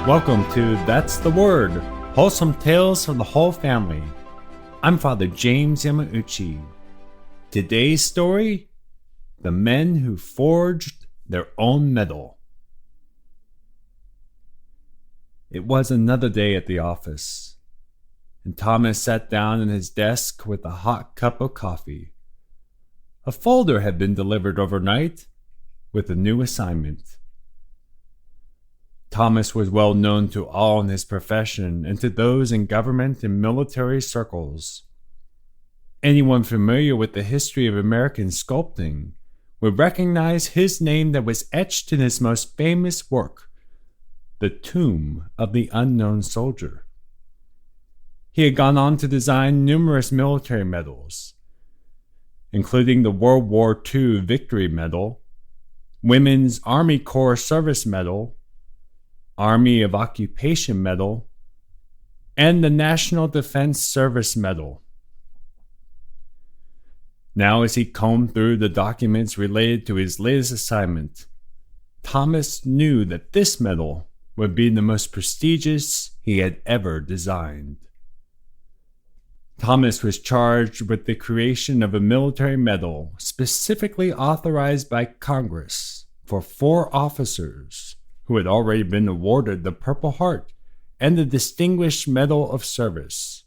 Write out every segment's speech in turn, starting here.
Welcome to That's the Word, wholesome tales for the whole family. I'm Father James Yamauchi. Today's story, the men who forged their own metal. It was another day at the office, and Thomas sat down at his desk with a hot cup of coffee. A folder had been delivered overnight with a new assignment. Thomas was well known to all in his profession and to those in government and military circles. Anyone familiar with the history of American sculpting would recognize his name that was etched in his most famous work, The Tomb of the Unknown Soldier. He had gone on to design numerous military medals, including the World War II Victory Medal, Women's Army Corps Service Medal, Army of Occupation Medal, and the National Defense Service Medal. Now, as he combed through the documents related to his latest assignment, Thomas knew that this medal would be the most prestigious he had ever designed. Thomas was charged with the creation of a military medal specifically authorized by Congress for 4 officers who had already been awarded the Purple Heart and the Distinguished Medal of Service.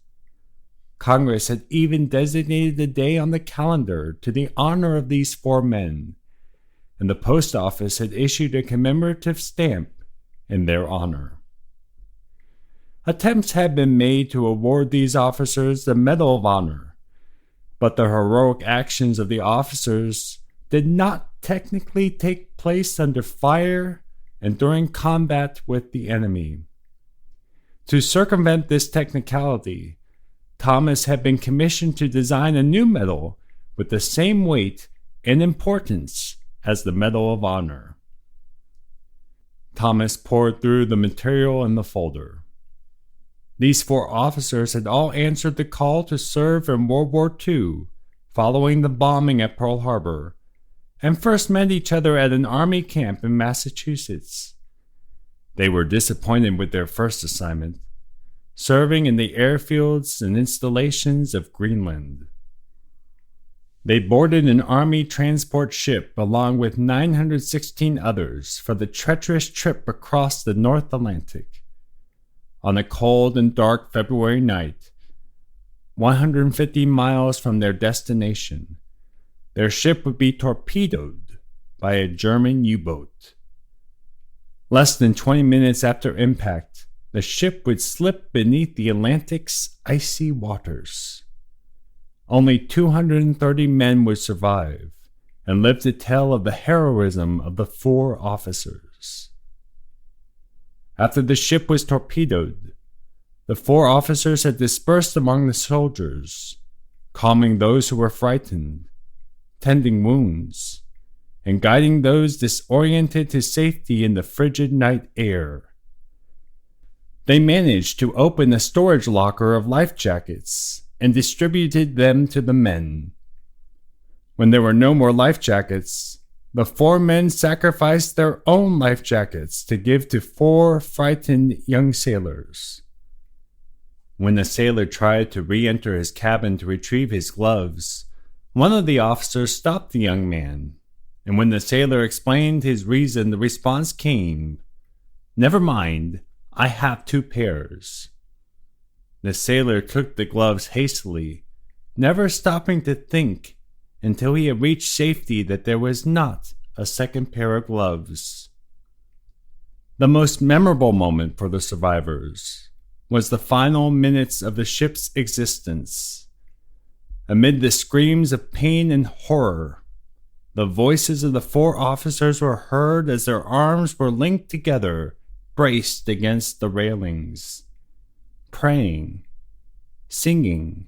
Congress had even designated a day on the calendar to the honor of these 4 men, and the post office had issued a commemorative stamp in their honor. Attempts had been made to award these officers the Medal of Honor, but the heroic actions of the officers did not technically take place under fire and during combat with the enemy. To circumvent this technicality, Thomas had been commissioned to design a new medal with the same weight and importance as the Medal of Honor. Thomas poured through the material in the folder. These 4 officers had all answered the call to serve in World War II following the bombing at Pearl Harbor, and first met each other at an army camp in Massachusetts. They were disappointed with their first assignment, serving in the airfields and installations of Greenland. They boarded an army transport ship along with 916 others for the treacherous trip across the North Atlantic. On a cold and dark February night, 150 miles from their destination, their ship would be torpedoed by a German U-boat. Less than 20 minutes after impact, the ship would slip beneath the Atlantic's icy waters. Only 230 men would survive and live to tell of the heroism of the 4 officers. After the ship was torpedoed, the 4 officers had dispersed among the soldiers, calming those who were frightened, tending wounds, and guiding those disoriented to safety in the frigid night air. They managed to open a storage locker of life jackets and distributed them to the men. When there were no more life jackets, the 4 men sacrificed their own life jackets to give to 4 frightened young sailors. When the sailor tried to re-enter his cabin to retrieve his gloves, one of the officers stopped the young man, and when the sailor explained his reason, the response came, "Never mind, I have 2 pairs." The sailor took the gloves hastily, never stopping to think until he had reached safety that there was not a second pair of gloves. The most memorable moment for the survivors was the final minutes of the ship's existence. Amid the screams of pain and horror, the voices of the 4 officers were heard as their arms were linked together, braced against the railings, praying, singing,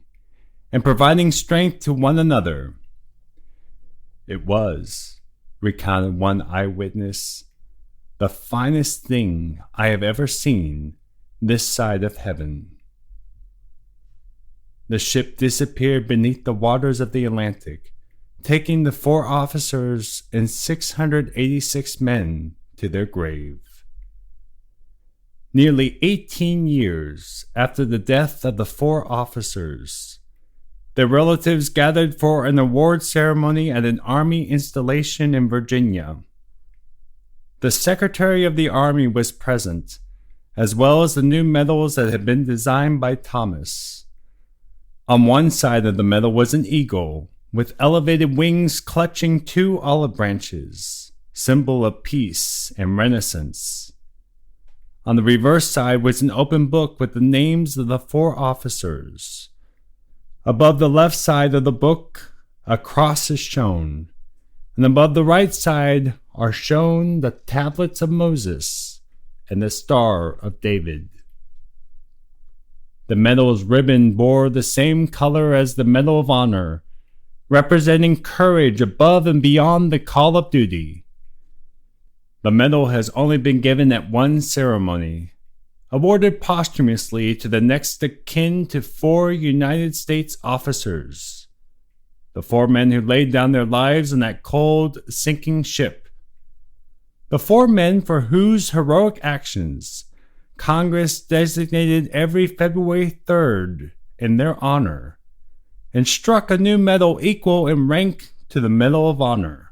and providing strength to one another. It was, recounted one eyewitness, the finest thing I have ever seen this side of heaven. The ship disappeared beneath the waters of the Atlantic, taking the 4 officers and 686 men to their grave. nearly 18 years after the death of the 4 officers. Their relatives gathered for an award ceremony at an Army installation in Virginia. The Secretary of the Army was present, as well as the new medals that had been designed by Thomas. On one side of the medal was an eagle, with elevated wings clutching 2 olive branches, symbol of peace and renaissance. On the reverse side was an open book with the names of the 4 officers. Above the left side of the book, a cross is shown, and above the right side are shown the tablets of Moses and the Star of David. The medal's ribbon bore the same color as the Medal of Honor, representing courage above and beyond the call of duty. The medal has only been given at one ceremony, awarded posthumously to the next of kin to 4 United States officers, the 4 men who laid down their lives on that cold, sinking ship. The 4 men for whose heroic actions Congress designated every February 3rd in their honor, and struck a new medal equal in rank to the Medal of Honor.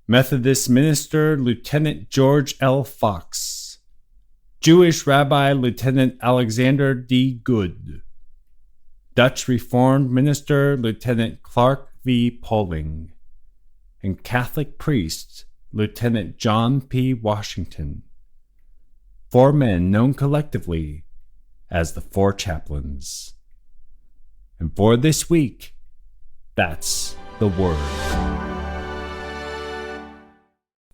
Methodist minister Lieutenant George L. Fox, Jewish Rabbi Lieutenant Alexander D. Good, Dutch Reformed minister Lieutenant Clark V. Poling, and Catholic priest Lieutenant John P. Washington. 4 men known collectively as the 4 chaplains. And for this week, that's the word.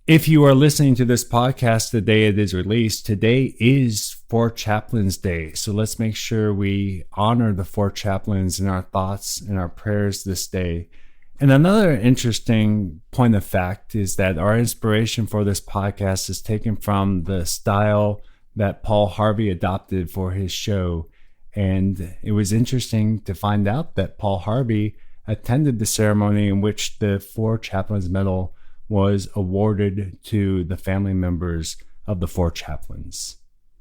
If you are listening to this podcast the day it is released, today is 4 Chaplains Day. So let's make sure we honor the 4 chaplains in our thoughts and our prayers this day. And another interesting point of fact is that our inspiration for this podcast is taken from the style that Paul Harvey adopted for his show. And it was interesting to find out that Paul Harvey attended the ceremony in which the 4 Chaplains Medal was awarded to the family members of the 4 chaplains.